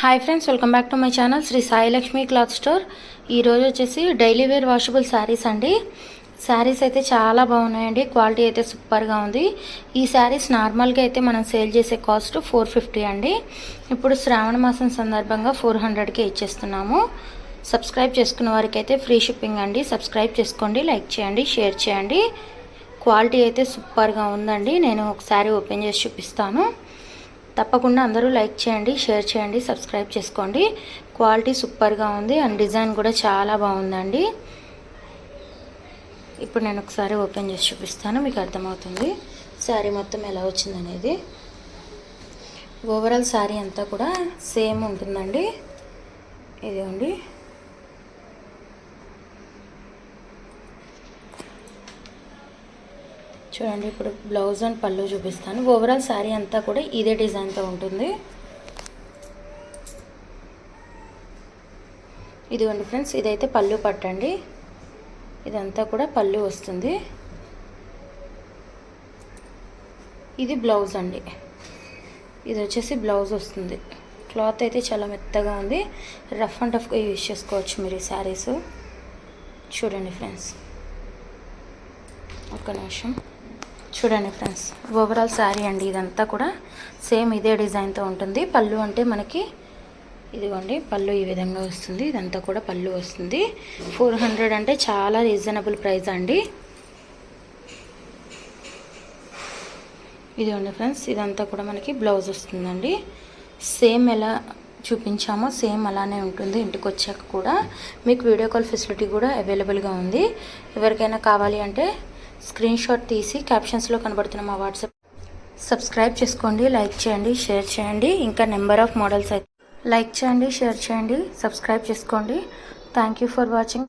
Hi friends, welcome back to my channel Shri Sai Lakshmi cloth store. ఈరోజు వచ్చేసి daily wear washable saris అండి. శారీస్ అయితే చాలా బాగున్నాయండి. క్వాలిటీ అయితే సూపర్గా ఉంది. ఈ శారీస్ నార్మల్గా అయితే మనం సేల్ చేసే కాస్ట్ 450 అండి. ఇప్పుడు శ్రావణ మాసం సందర్భంగా 400కే ఇచ్చేస్తున్నాము. సబ్స్క్రైబ్ చేసుకున్న వారికి అయితే ఫ్రీ షిప్పింగ్ అండి. సబ్స్క్రైబ్ చేసుకోండి, లైక్ చేయండి, షేర్ చేయండి. క్వాలిటీ అయితే సూపర్గా ఉందండి. నేను ఒక శారీ ఓపెన్ చేసి చూపిస్తాను. తప్పకుండా అందరూ లైక్ చేయండి, షేర్ చేయండి, సబ్స్క్రైబ్ చేసుకోండి. క్వాలిటీ సూపర్గా ఉంది అండ్ డిజైన్ కూడా చాలా బాగుందండి. ఇప్పుడు నేను ఒకసారి ఓపెన్ చేసి చూపిస్తాను, మీకు అర్థమవుతుంది శారీ మొత్తం ఎలా వచ్చిందనేది. ఓవరాల్ శారీ అంతా కూడా సేమ్ ఉంటుందండి. ఇదిగోండి, చూడండి. ఇప్పుడు బ్లౌజ్ అండ్ పళ్ళు చూపిస్తాను. ఓవరాల్ శారీ అంతా కూడా ఇదే డిజైన్తో ఉంటుంది. ఇదిగోండి ఫ్రెండ్స్, ఇదైతే పళ్ళు పట్టండి. ఇదంతా కూడా పళ్ళు వస్తుంది. ఇది బ్లౌజ్ అండి. ఇది వచ్చేసి బ్లౌజ్ వస్తుంది. క్లాత్ అయితే చాలా మెత్తగా ఉంది. రఫ్ అండ్ టఫ్గా యూజ్ చేసుకోవచ్చు మీరు ఈ శారీస్. చూడండి ఫ్రెండ్స్, ఒక్క నిమిషం. చూడండి ఫ్రెండ్స్, ఓవరాల్ శారీ అండి. ఇదంతా కూడా సేమ్ ఇదే డిజైన్తో ఉంటుంది. పళ్ళు అంటే మనకి ఇదిగోండి, పళ్ళు ఈ విధంగా వస్తుంది. ఇదంతా కూడా పళ్ళు వస్తుంది. 400 అంటే చాలా రీజనబుల్ ప్రైస్ అండి. ఇదిగోండి ఫ్రెండ్స్, ఇదంతా కూడా మనకి బ్లౌజ్ వస్తుందండి. సేమ్ ఎలా చూపించామో సేమ్ అలానే ఉంటుంది. ఇంటికి వచ్చాక కూడా మీకు వీడియో కాల్ ఫెసిలిటీ కూడా అవైలబుల్గా ఉంది. ఎవరికైనా కావాలి అంటే స్క్రీన్ షాట్ తీసి క్యాప్షన్స్లో కనబడుతున్న మా వాట్సాప్ సబ్స్క్రైబ్ చేసుకోండి, లైక్ చేయండి, షేర్ చేయండి. ఇంకా నెంబర్ ఆఫ్ మోడల్స్ అయితే లైక్ చేయండి, షేర్ చేయండి, సబ్స్క్రైబ్ చేసుకోండి. Thank you for watching.